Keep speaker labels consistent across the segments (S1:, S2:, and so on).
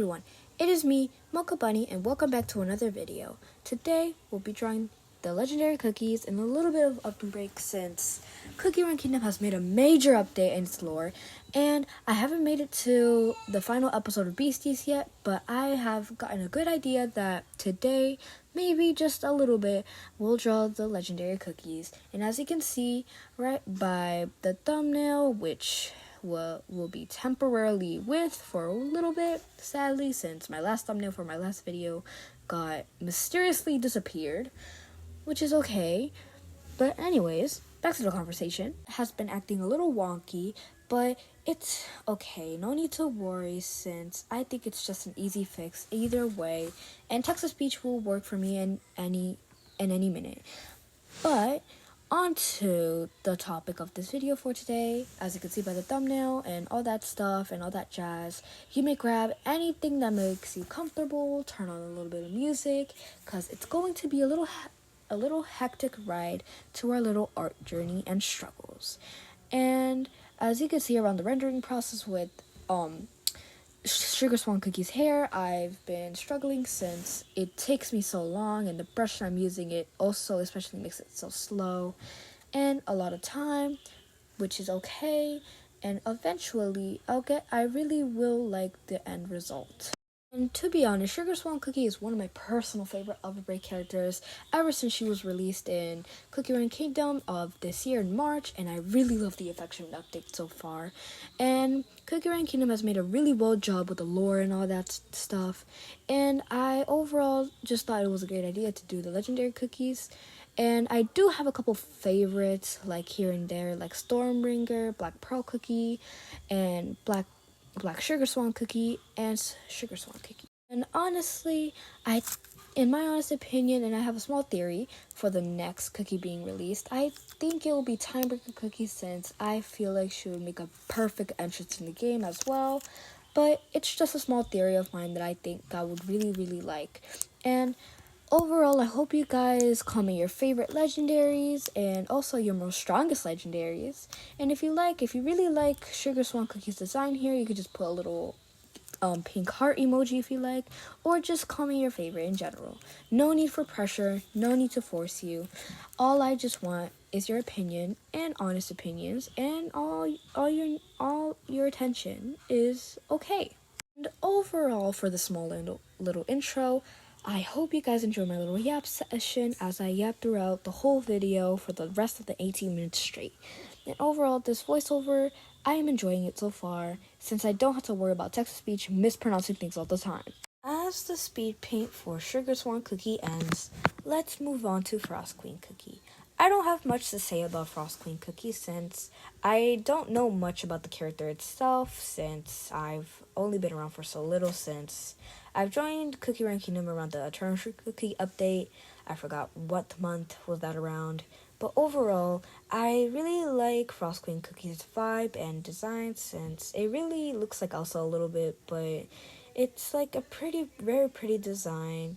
S1: everyone, it is me, Mocha Bunny, and welcome back to another video. Today, we'll be drawing the legendary cookies and a little bit of update break since Cookie Run Kingdom has made a major update in its lore, and I haven't made it to the final episode of Beasties yet, but I have gotten a good idea that today, maybe just a little bit, we'll draw the legendary cookies. And as you can see right by the thumbnail, which will be temporarily with for a little bit, sadly, since my last thumbnail for my last video got mysteriously disappeared, which is okay. But anyways, back to the conversation. It has been acting a little wonky, but it's okay. No need to worry since I think it's just an easy fix either way, and text-to-speech will work for me in any minute. But on to the topic of this video for today. As you can see by the thumbnail and all that stuff and all that jazz, you may grab anything that makes you comfortable, turn on a little bit of music, because it's going to be a little hectic ride to our little art journey and struggles. And as you can see around the rendering process with Sugar Swan Cookie's hair, I've been struggling since it takes me so long, and the brush I'm using it also especially makes it so slow and a lot of time, which is okay, and eventually I really will like the end result. And to be honest, Sugar Swan Cookie is one of my personal favorite Upper Break characters ever since she was released in Cookie Run Kingdom of this year in March, and I really love the affection update so far. And Cookie Run Kingdom has made a really well job with the lore and all that stuff, and I overall just thought it was a great idea to do the legendary cookies. And I do have a couple favorites, like here and there, like Stormbringer, Black Pearl Cookie, and Black Sugar Swan Cookie, and Sugar Swan Cookie. And honestly, in my honest opinion, and I have a small theory for the next cookie being released, I think it will be Timebreaker Cookie, since I feel like she would make a perfect entrance in the game as well. But it's just a small theory of mine that I think I would really, really like. And overall, I hope you guys comment your favorite legendaries and also your most strongest legendaries. And if you really like Sugar Swan Cookie's design here, you could just put a little pink heart emoji if you like, or just comment your favorite in general. No need for pressure, no need to force you. All I just want is your opinion and honest opinions, and all your attention is okay. And overall, for the small little intro, I hope you guys enjoy my little yap session as I yap throughout the whole video for the rest of the 18 minutes straight. And overall, this voiceover, I am enjoying it so far, since I don't have to worry about text-to-speech mispronouncing things all the time. As the speed paint for Sugar Swan Cookie ends, let's move on to Frost Queen Cookie. I don't have much to say about Frost Queen Cookie since I don't know much about the character itself, since I've only been around for so little, since I've joined Cookie Run Kingdom around the Eternal Cookie update. I forgot what month was that around. But overall, I really like Frost Queen Cookie's vibe and design, since it really looks like Elsa a little bit, but it's like a very pretty design.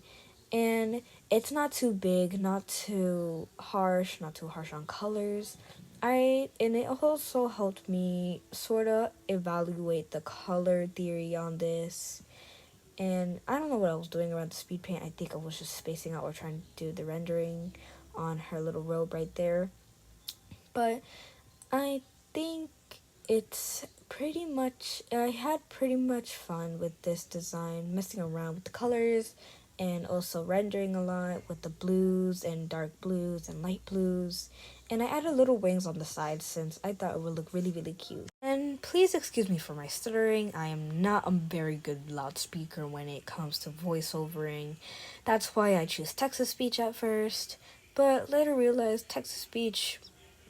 S1: And it's not too big, not too harsh on colors. And it also helped me sort of evaluate the color theory on this. And I don't know what I was doing around the speed paint. I think I was just spacing out or trying to do the rendering on her little robe right there. But I think it's I had pretty much fun with this design, messing around with the colors and also rendering a lot with the blues and dark blues and light blues. And I added little wings on the side since I thought it would look really, really cute. And please excuse me for my stuttering. I am not a very good loudspeaker when it comes to voiceovering. That's why I choose text-to-speech at first, but later realized text-to-speech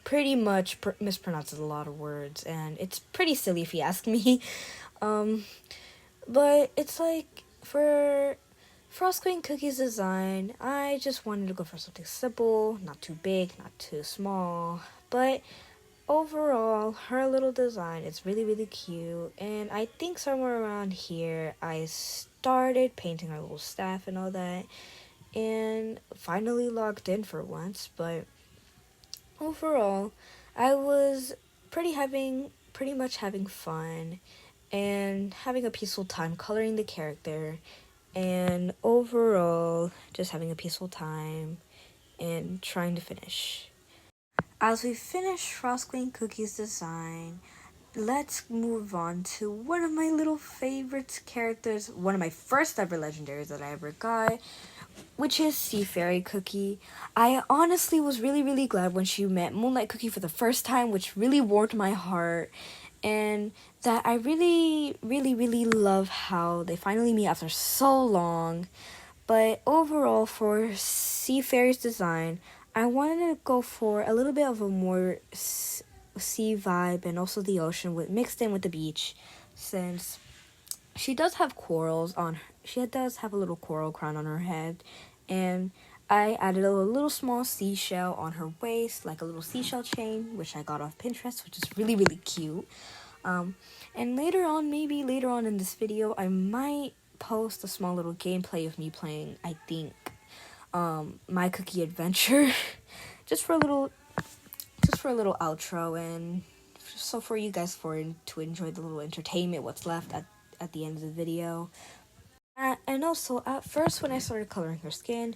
S1: pretty much mispronounces a lot of words, and it's pretty silly if you ask me. But it's like, for Frost Queen Cookie's design, I just wanted to go for something simple, not too big, not too small, but overall, her little design is really, really cute. And I think somewhere around here, I started painting her little staff and all that, and finally logged in for once. But overall, I was pretty much having fun, and having a peaceful time coloring the character, and overall just having a peaceful time and trying to finish. As we finish Frostqueen Cookie's design, let's move on to one of my little favorite characters, one of my first ever legendaries that I ever got, which is Sea Fairy Cookie. I honestly was really glad when she met Moonlight Cookie for the first time, which really warmed my heart, and that I really love how they finally meet after so long. But overall, for Sea Fairy's design, I wanted to go for a little bit of a more sea vibe and also the ocean mixed in with the beach, since she does have corals on her. She does have a little coral crown on her head, and I added a little small seashell on her waist, like a little seashell chain, which I got off Pinterest, which is really cute. And maybe later on in this video, I might post a small little gameplay of me playing, I think, My Cookie Adventure, just for a little outro, and so for you guys to enjoy the little entertainment what's left at the end of the video. And also, at first when I started coloring her skin,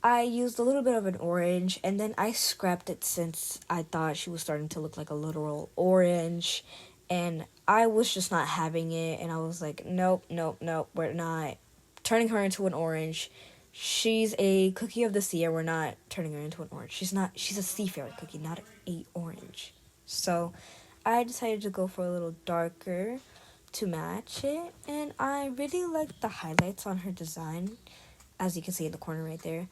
S1: I used a little bit of an orange, and then I scrapped it since I thought she was starting to look like a literal orange, and I was just not having it, and I was like, nope, we're not turning her into an orange. She's a cookie of the sea, and we're not turning her into an orange. She's a sea fairy cookie, not a orange. So I decided to go for a little darker to match it, and I really like the highlights on her design, as you can see in the corner right there.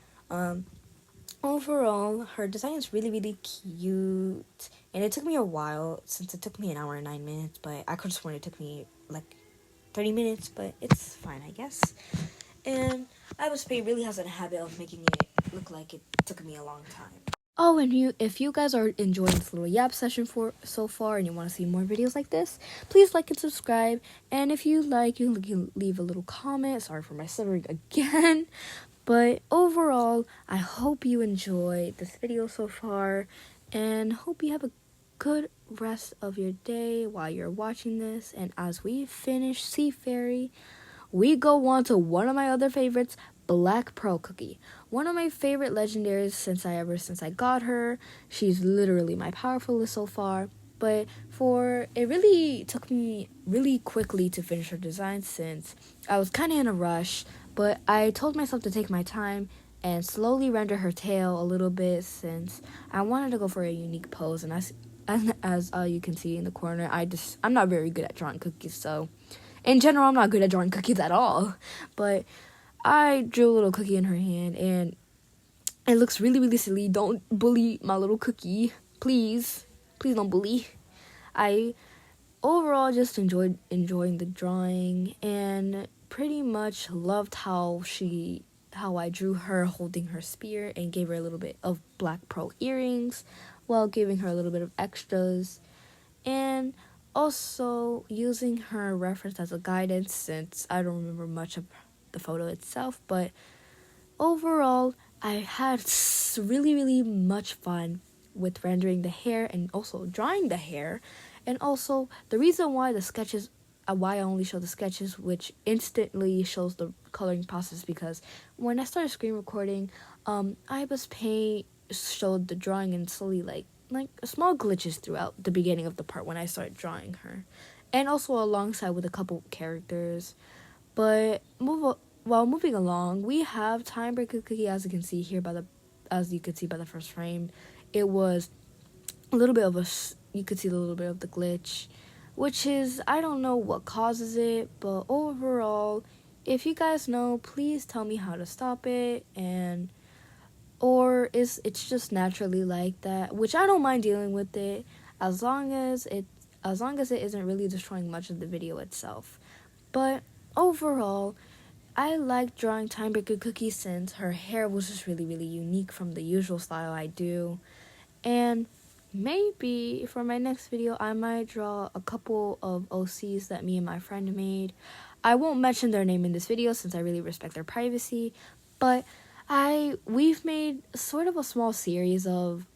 S1: Overall, her design is really cute, and it took me a while, since it took me an hour and 9 minutes, but I could have sworn it took me like 30 minutes, but it's fine, I guess. And iBuzPay really has a habit of making it look like it took me a long time. Oh, and if you guys are enjoying this little yap session so far and you want to see more videos like this, please like and subscribe. And if you like, you can leave a little comment. Sorry for my stuttering again. But overall, I hope you enjoyed this video so far, and hope you have a good rest of your day while you're watching this. And as we finish Sea Fairy, we go on to one of my other favorites, Black Pearl Cookie. One of my favorite legendaries since I got her. She's literally my powerful list so far. But it really took me really quickly to finish her design, since I was kind of in a rush. But I told myself to take my time and slowly render her tail a little bit, since I wanted to go for a unique pose. And as you can see in the corner, I'm not very good at drawing cookies, so in general, I'm not good at drawing cookies at all. But I drew a little cookie in her hand, and it looks really silly. Don't bully my little cookie. Please don't bully. I overall just enjoying the drawing, and pretty much loved how I drew her holding her spear and gave her a little bit of black pearl earrings while giving her a little bit of extras, and also using her reference as a guidance, since I don't remember much of the photo itself. But overall, I had really much fun with rendering the hair and also drawing the hair. And also, the reason why why I only show the sketches, which instantly shows the coloring process, because when I started screen recording, iBuzPay showed the drawing, and slowly like small glitches throughout the beginning of the part when I started drawing her, and also alongside with a couple characters. But moving along, we have Timebreaker Cookie, as you can see by the first frame. It was a little bit of you could see a little bit of the glitch, which is, I don't know what causes it, but overall, if you guys know, please tell me how to stop it, or it's just naturally like that, which I don't mind dealing with it, as long as it isn't really destroying much of the video itself. But overall, I like drawing Timebreaker Cookie, since her hair was just really unique from the usual style I do. And maybe for my next video, I might draw a couple of OCs that me and my friend made. I won't mention their name in this video, since I really respect their privacy, but we've made sort of a small series of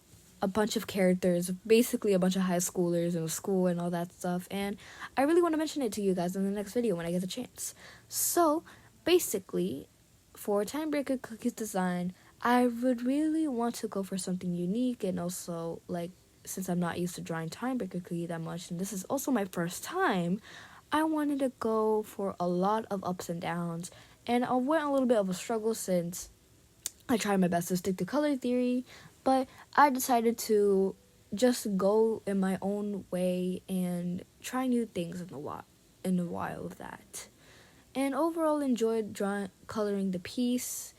S1: a bunch of characters, basically a bunch of high schoolers in school and all that stuff, and I really want to mention it to you guys in the next video when I get the chance. So basically, for Timebreaker Cookies design, I would really want to go for something unique, and also, like, since I'm not used to drawing Timebreaker Cookie that much, and this is also my first time, I wanted to go for a lot of ups and downs, and I went a little bit of a struggle since I tried my best to stick to color theory, but I decided to just go in my own way and try new things in the while of that. And overall enjoyed coloring the piece,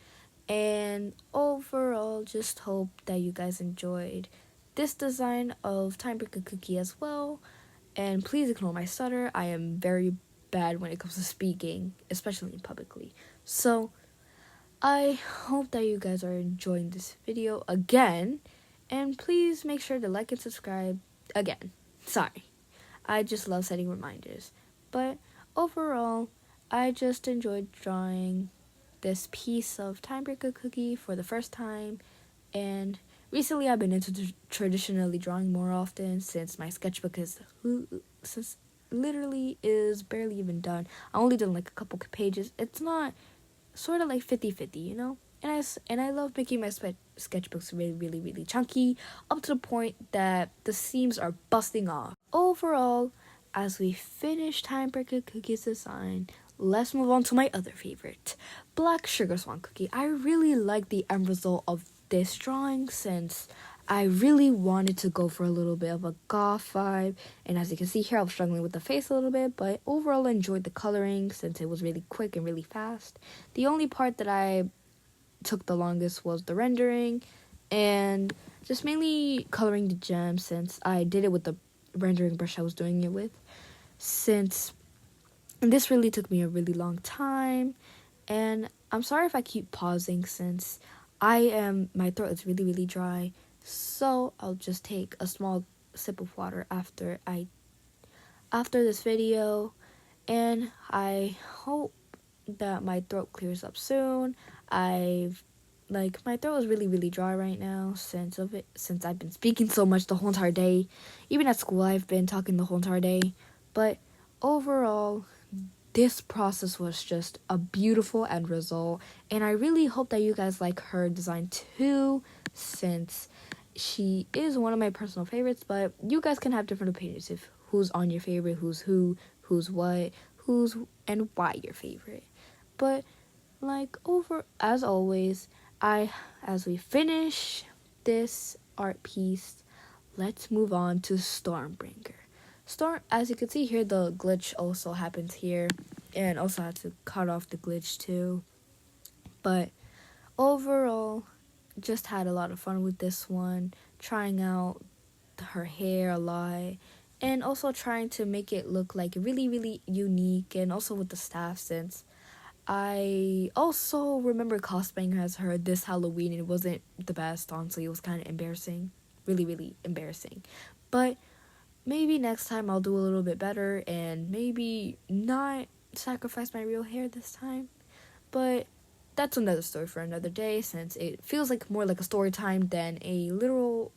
S1: and overall just hope that you guys enjoyed this design of Timebreaker Cookie as well. And please ignore my stutter. I am very bad when it comes to speaking, especially publicly. So I hope that you guys are enjoying this video again, and please make sure to like and subscribe again. Sorry, I just love setting reminders. But overall, I just enjoyed drawing this piece of Timebreaker Cookie for the first time, and recently I've been into traditionally drawing more often since my sketchbook literally is barely even done. I only done like a couple pages. It's not sort of like 50-50, you know? And I love making my sketchbooks really chunky, up to the point that the seams are busting off. Overall, as we finish Timebreaker Cookie's design, let's move on to my other favorite, Black Sugar Swan Cookie. I really like the end result of this drawing since I really wanted to go for a little bit of a goth vibe, and as you can see here, I was struggling with the face a little bit, but overall I enjoyed the coloring since it was really quick and really fast. The only part that I took the longest was the rendering, and just mainly coloring the gems since I did it with the rendering brush I was doing it with, since this really took me a really long time. And I'm sorry if I keep pausing since my throat is really dry. So I'll just take a small sip of water after this video, and I hope that my throat clears up soon. My throat is really dry right now since I've been speaking so much the whole entire day. Even at school I've been talking the whole entire day. But overall, this process was just a beautiful end result, and I really hope that you guys like her design too, since she is one of my personal favorites. But you guys can have different opinions if who's on your favorite, who's what, who's and why your favorite. But as always, as we finish this art piece, let's move on to Stormbringer. As you can see here, the glitch also happens here, and also had to cut off the glitch too. But overall, just had a lot of fun with this one, trying out her hair a lot, and also trying to make it look like really unique, and also with the staff, since I also remember cosplaying as her this Halloween, and it wasn't the best, honestly. It was kind of embarrassing, really embarrassing. But maybe next time I'll do a little bit better, and maybe not sacrifice my real hair this time. But that's another story for another day, since it feels like more like a story time than a literal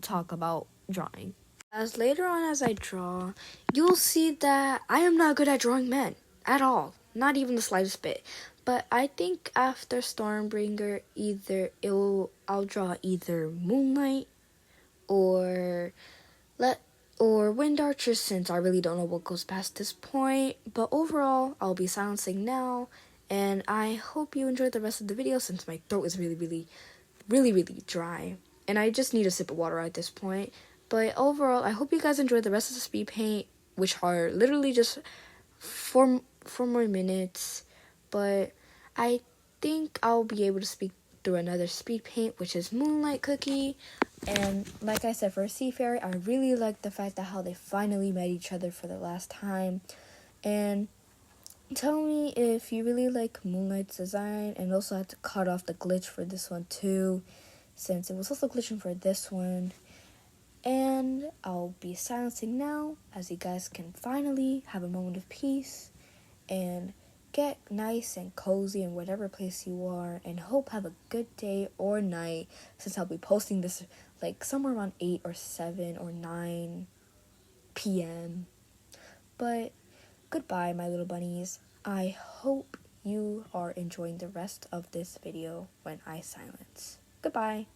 S1: talk about drawing. As later on as I draw, you'll see that I am not good at drawing men at all, not even the slightest bit. But I think after Stormbringer, I'll draw either Moonlight or Wind Archer, since I really don't know what goes past this point. But overall, I'll be silencing now, and I hope you enjoyed the rest of the video since my throat is really dry, and I just need a sip of water at this point. But overall, I hope you guys enjoyed the rest of the speed paint, which are literally just 4 more minutes. But I think I'll be able to speak through another speed paint, which is Moonlight Cookie. And like I said, for Sea Fairy, I really like the fact that how they finally met each other for the last time. And tell me if you really like Moonlight's design, and also had to cut off the glitch for this one too, since it was also glitching for this one. And I'll be silencing now, as you guys can finally have a moment of peace and get nice and cozy in whatever place you are, and hope have a good day or night, since I'll be posting this like somewhere around 8 or 7 or 9 p.m. But goodbye, my little bunnies. I hope you are enjoying the rest of this video when I silence. Goodbye.